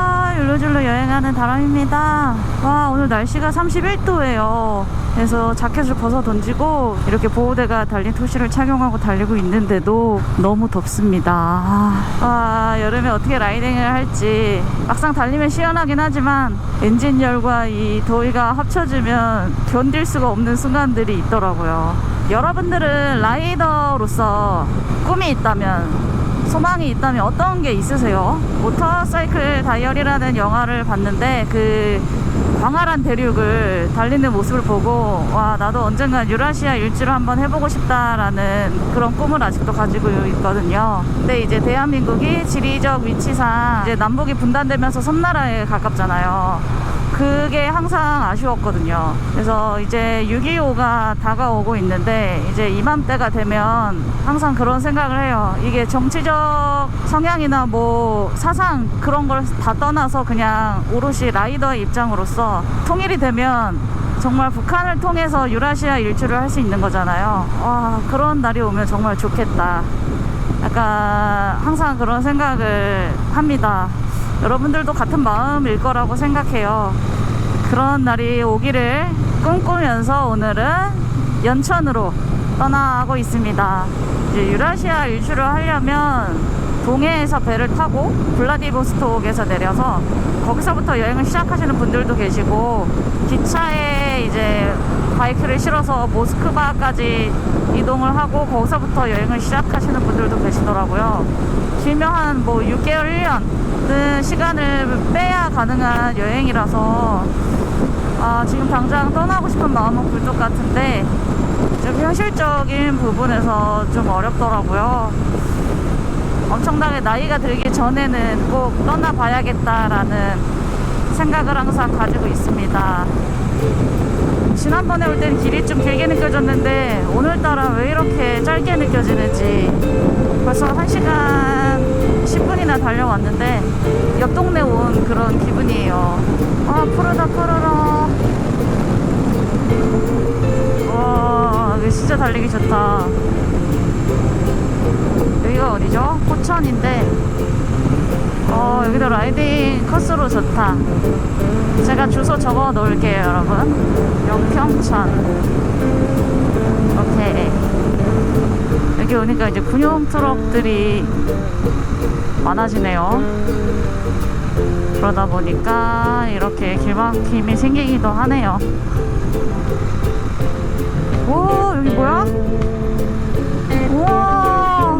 안녕하세요. 율로줄로 여행하는 다람입니다. 와, 오늘 날씨가 31도예요. 그래서 자켓을 벗어 던지고 이렇게 보호대가 달린 토시를 착용하고 달리고 있는데도 너무 덥습니다. 와, 여름에 어떻게 라이딩을 할지. 막상 달리면 시원하긴 하지만 엔진열과 이 더위가 합쳐지면 견딜 수가 없는 순간들이 있더라고요. 여러분들은 라이더로서 꿈이 있다면, 소망이 있다면 어떤 게 있으세요? 모터사이클 다이어리라는 영화를 봤는데 그 광활한 대륙을 달리는 모습을 보고 와, 나도 언젠간 유라시아 일주를 한번 해보고 싶다라는 그런 꿈을 아직도 가지고 있거든요. 근데 이제 대한민국이 지리적 위치상 이제 남북이 분단되면서 섬나라에 가깝잖아요. 그게 항상 아쉬웠거든요. 그래서 이제 6.25가 다가오고 있는데 이제 이맘때가 되면 항상 그런 생각을 해요. 이게 정치적 성향이나 뭐 사상 그런 걸 다 떠나서 그냥 오롯이 라이더의 입장으로서 통일이 되면 정말 북한을 통해서 유라시아 일주를 할 수 있는 거잖아요. 와, 그런 날이 오면 정말 좋겠다. 약간 항상 그런 생각을 합니다. 여러분들도 같은 마음일 거라고 생각해요. 그런 날이 오기를 꿈꾸면서 오늘은 연천으로 떠나고 있습니다. 이제 유라시아 일주를 하려면 동해에서 배를 타고 블라디보스톡에서 내려서 거기서부터 여행을 시작하시는 분들도 계시고, 기차에 이제 바이크를 실어서 모스크바까지 이동을 하고 거기서부터 여행을 시작하시는 분들도 계시더라고요. 길면 한 뭐 6개월, 1년은 시간을 빼야 가능한 여행이라서 지금 당장 떠나고 싶은 마음은 굴뚝 같은데 좀 현실적인 부분에서 좀 어렵더라고요. 엄청나게 나이가 들기 전에는 꼭 떠나봐야겠다라는 생각을 항상 가지고 있습니다. 지난번에 올 때는 길이 좀 길게 느껴졌는데 오늘따라 왜 이렇게 짧게 느껴지는지. 벌써 1시간 10분이나 달려왔는데 옆 동네 온 그런 기분이에요. 아, 푸르다 푸르러. 와, 여기 진짜 달리기 좋다. 여기가 어디죠? 포천인데 여기도 라이딩 코스로 좋다. 제가 주소 적어 놓을게요, 여러분. 영평천. 오케이. 여기 오니까 이제 군용 트럭들이 많아지네요. 그러다 보니까 이렇게 길막힘이 생기기도 하네요. 오, 여기 뭐야? 우와.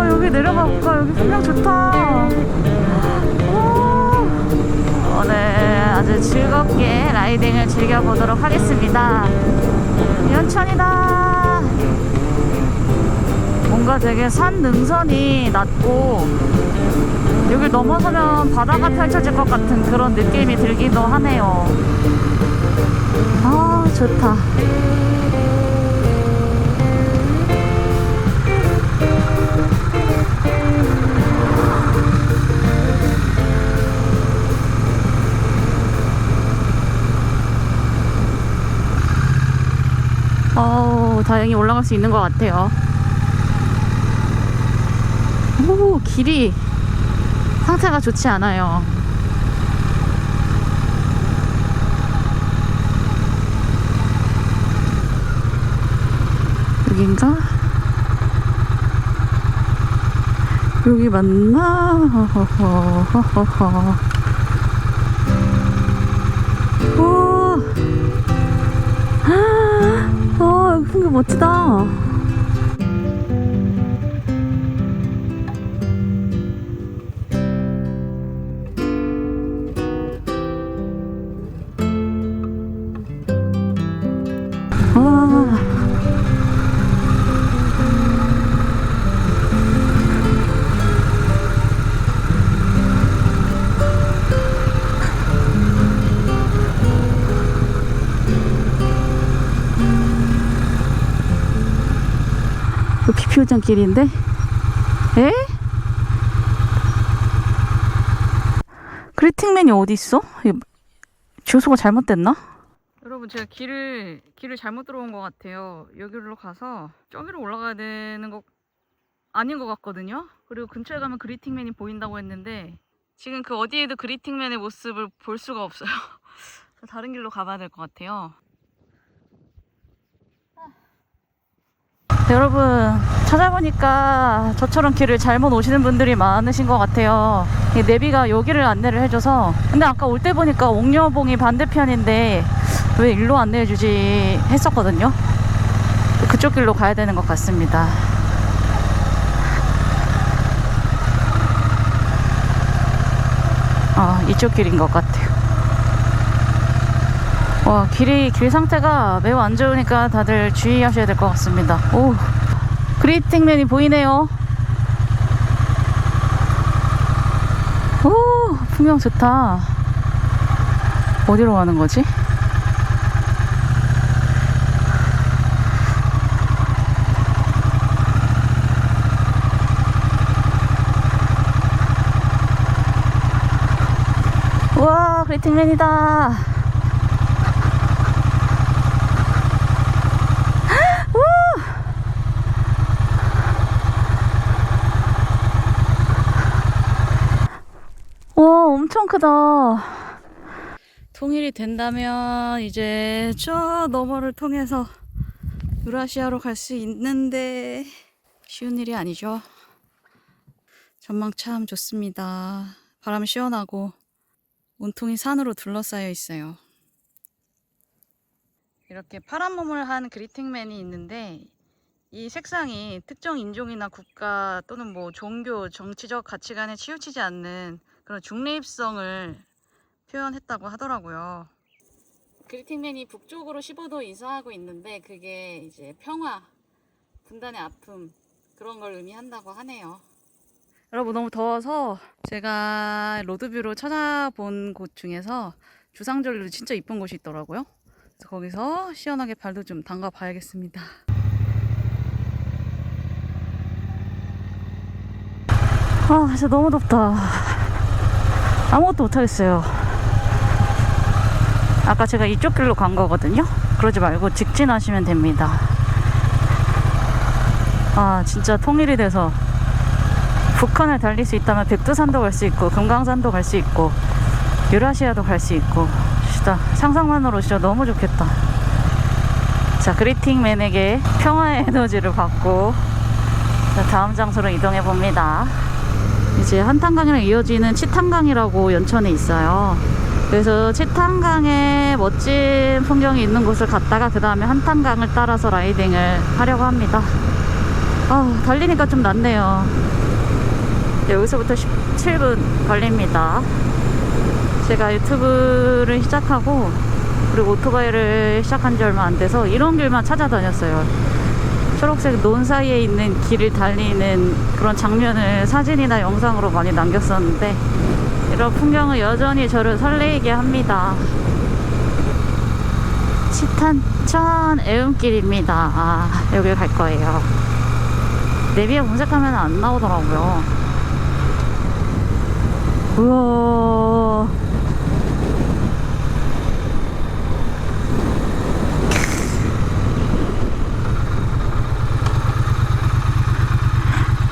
여기 내려가 볼까? 여기 풍경 좋다. 오늘 아주 즐겁게 라이딩을 즐겨보도록 하겠습니다. 연천이다. 뭔가 되게 산 능선이 낮고 여길 넘어서면 바다가 펼쳐질 것 같은 그런 느낌이 들기도 하네요. 아, 좋다. 다행히 올라갈 수 있는 것 같아요. 오, 길이 상태가 좋지 않아요. 여긴가? 여기 맞나? 오, 여기 풍경 멋지다. 비표장 길인데? 에? 그리팅맨이 어디 있어? 주소가 잘못됐나? 여러분, 제가 길을 잘못 들어온 것 같아요. 여기로 가서 저기로 올라가야 되는 것 아닌 것 같거든요. 그리고 근처에 가면 그리팅맨이 보인다고 했는데 지금 그 어디에도 그리팅맨의 모습을 볼 수가 없어요. 다른 길로 가봐야 될 것 같아요. 여러분, 찾아보니까 저처럼 길을 잘못 오시는 분들이 많으신 것 같아요. 내비가 여기를 안내를 해줘서. 근데 아까 올 때 보니까 옥녀봉이 반대편인데 왜 일로 안내해주지 했었거든요. 그쪽 길로 가야 되는 것 같습니다. 이쪽 길인 것 같아요. 와, 길 상태가 매우 안 좋으니까 다들 주의하셔야 될 것 같습니다. 오, 그리팅맨이 보이네요. 오, 풍경 좋다. 어디로 가는 거지? 우와, 그리팅맨이다. 와, 엄청 크다. 통일이 된다면 이제 저 너머를 통해서 유라시아로 갈 수 있는데 쉬운 일이 아니죠. 전망 참 좋습니다. 바람 시원하고 온통이 산으로 둘러싸여 있어요. 이렇게 파란 몸을 한 그리팅맨이 있는데 이 색상이 특정 인종이나 국가 또는 뭐 종교, 정치적 가치관에 치우치지 않는 그런 중립성을 표현했다고 하더라고요. 그리팅맨이 북쪽으로 15도 이사하고 있는데 그게 이제 평화, 분단의 아픔 그런 걸 의미한다고 하네요. 여러분, 너무 더워서 제가 로드뷰로 찾아본 곳 중에서 주상절리로 진짜 이쁜 곳이 있더라고요. 그래서 거기서 시원하게 발도 좀 담가 봐야겠습니다. 진짜 너무 덥다. 아무것도 못하겠어요. 아까 제가 이쪽 길로 간 거거든요. 그러지 말고 직진하시면 됩니다. 진짜 통일이 돼서 북한을 달릴 수 있다면 백두산도 갈 수 있고 금강산도 갈 수 있고 유라시아도 갈 수 있고 진짜 상상만으로 진짜 너무 좋겠다. 자, 그리팅맨에게 평화의 에너지를 받고 자, 다음 장소로 이동해 봅니다. 이제 한탄강이랑 이어지는 치탄강이라고 연천에 있어요. 그래서 치탄강에 멋진 풍경이 있는 곳을 갔다가 그 다음에 한탄강을 따라서 라이딩을 하려고 합니다. 달리니까 좀 낫네요. 여기서부터 17분 걸립니다. 제가 유튜브를 시작하고 그리고 오토바이를 시작한 지 얼마 안 돼서 이런 길만 찾아다녔어요. 초록색 논 사이에 있는 길을 달리는 그런 장면을 사진이나 영상으로 많이 남겼었는데 이런 풍경은 여전히 저를 설레게 합니다. 치탄천 애움길입니다. 여길 갈 거예요. 내비에 검색하면 안 나오더라고요. 우와,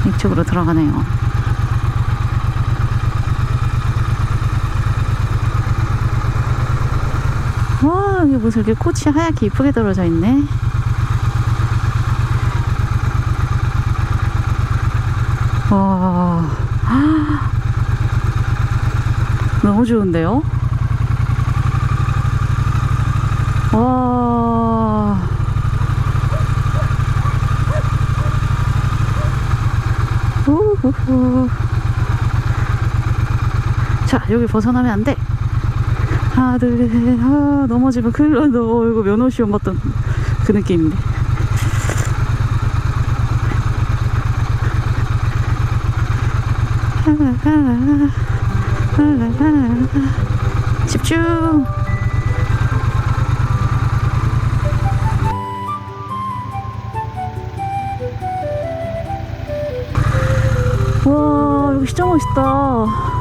이쪽으로 들어가네요. 와, 여기 무슨 이렇게 꽃이 하얗게 이쁘게 떨어져 있네. 와, 너무 좋은데요? 와, 우후후. 자, 여기 벗어나면 안 돼. 하나, 둘, 셋. 넘어지면 큰일 난다. 이거 면허 시험 봤던 그 느낌인데. 집중. 와, 여기 진짜 멋있다.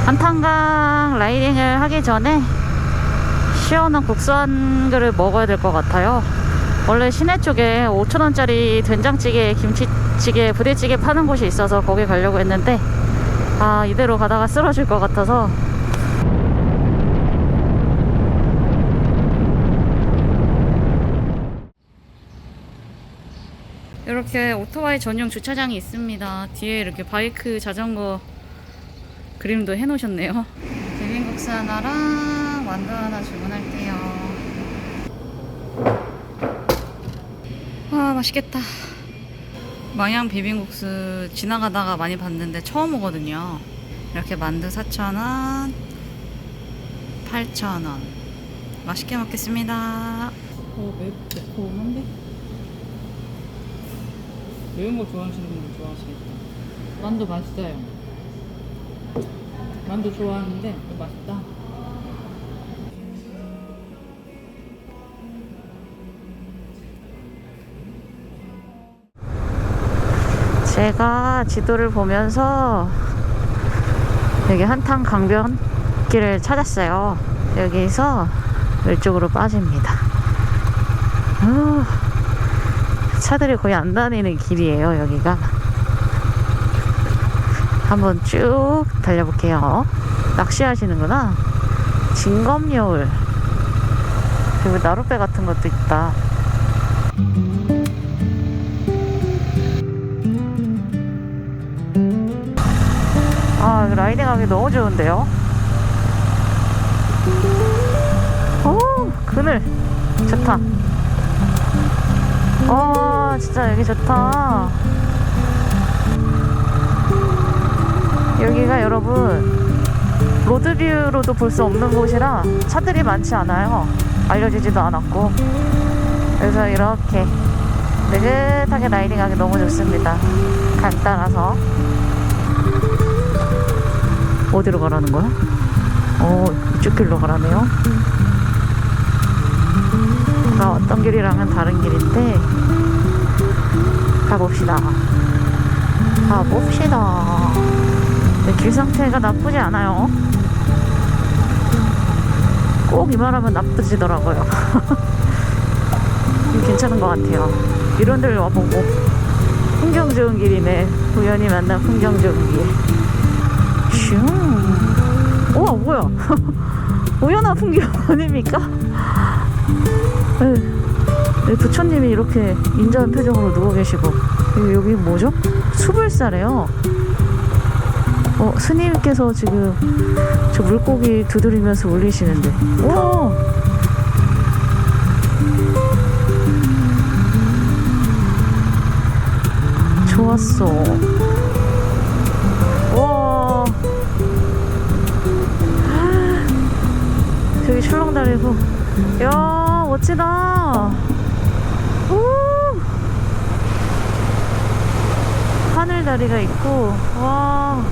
한탄강 라이딩을 하기 전에 시원한 국수 한 그릇 먹어야 될 것 같아요. 원래 시내 쪽에 5,000원짜리 된장찌개, 김치찌개, 부대찌개 파는 곳이 있어서 거기 가려고 했는데 이대로 가다가 쓰러질 것 같아서. 이렇게 오토바이 전용 주차장이 있습니다. 뒤에 이렇게 바이크, 자전거 그림도 해놓으셨네요. 비빔국수 하나랑 만두 하나 주문할게요. 와, 맛있겠다. 망양 비빔국수 지나가다가 많이 봤는데 처음 오거든요. 이렇게 만두 4,000원, 8,000원. 맛있게 먹겠습니다. 매콤한데? 매운 거 좋아하시는 분들 좋아하시겠다. 만두 맛있어요. 만두 좋아하는데 이거 맛있다. 제가 지도를 보면서 여기 한탄 강변길을 찾았어요. 여기서 왼쪽으로 빠집니다. 차들이 거의 안 다니는 길이에요. 여기가 한번 쭉 달려볼게요. 낚시하시는구나. 진검여울, 그리고 나룻배 같은 것도 있다. 라이딩하기 너무 좋은데요. 오, 그늘 좋다. 진짜 여기 좋다. 여기가 여러분 로드뷰로도 볼 수 없는 곳이라 차들이 많지 않아요. 알려지지도 않았고. 그래서 이렇게 느긋하게 라이딩하기 너무 좋습니다. 강 따라서. 어디로 가라는 거야? 이쪽 길로 가라네요. 아까 왔던 길이랑은 다른 길인데 가봅시다. 길 상태가 나쁘지 않아요. 꼭 이 말하면 나쁘지더라고요. 괜찮은 것 같아요. 이런 데를 와보고. 풍경 좋은 길이네. 우연히 만난 풍경 좋은 길. 슝. 우와, 뭐야. 우연한 풍경 아닙니까? 네, 부처님이 이렇게 인자한 표정으로 누워 계시고. 여기 뭐죠? 수불사래요. 스님께서 지금 저 물고기 두드리면서 울리시는데. 오! 좋았어. 와. 저기 출렁다리고. 이야, 멋지다. 오! 하늘다리가 있고. 와.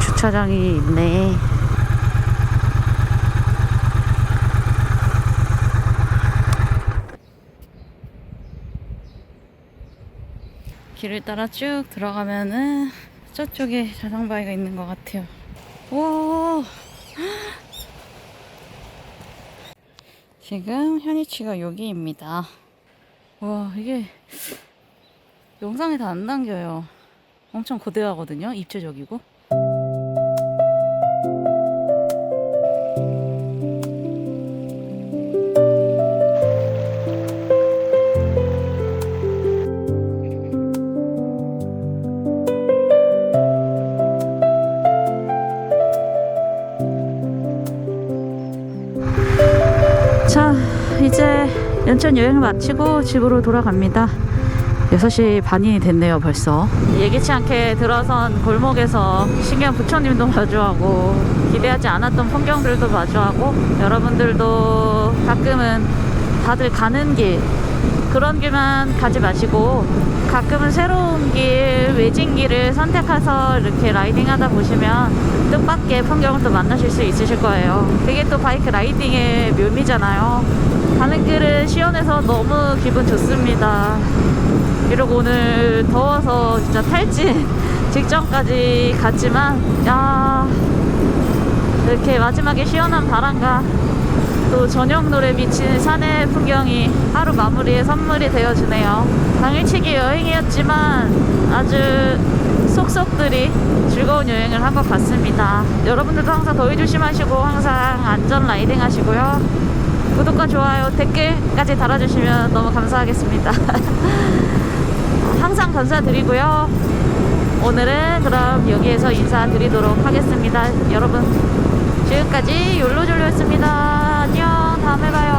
주차장이 있네. 길을 따라 쭉 들어가면은 저쪽에 자전바위가 있는 것 같아요. 와. 지금 현위치가 여기입니다. 와, 이게 영상에 다 안 담겨요. 엄청 거대하거든요. 입체적이고. 자, 이제 연천 여행을 마치고 집으로 돌아갑니다. 6시 반이 됐네요. 벌써 예기치 않게 들어선 골목에서 신기한 부처님도 마주하고 기대하지 않았던 풍경들도 마주하고, 여러분들도 가끔은 다들 가는 길, 그런 길만 가지 마시고 가끔은 새로운 길, 외진 길을 선택해서 이렇게 라이딩 하다 보시면 뜻밖의 풍경을 또 만나실 수 있으실 거예요. 그게 또 바이크 라이딩의 묘미잖아요. 가는 길은 시원해서 너무 기분 좋습니다. 이러고 오늘 더워서 진짜 탈진 직전까지 갔지만 야, 이렇게 마지막에 시원한 바람과 또 저녁 노래 비치는 산의 풍경이 하루 마무리의 선물이 되어주네요. 당일치기 여행이었지만 아주 속속들이 즐거운 여행을 한 것 같습니다. 여러분들도 항상 더위 조심하시고 항상 안전 라이딩 하시고요. 구독과 좋아요, 댓글까지 달아주시면 너무 감사하겠습니다. 항상 감사드리고요. 오늘은 그럼 여기에서 인사드리도록 하겠습니다. 여러분, 지금까지 욜로졸로였습니다. 안녕, 다음에 봐요.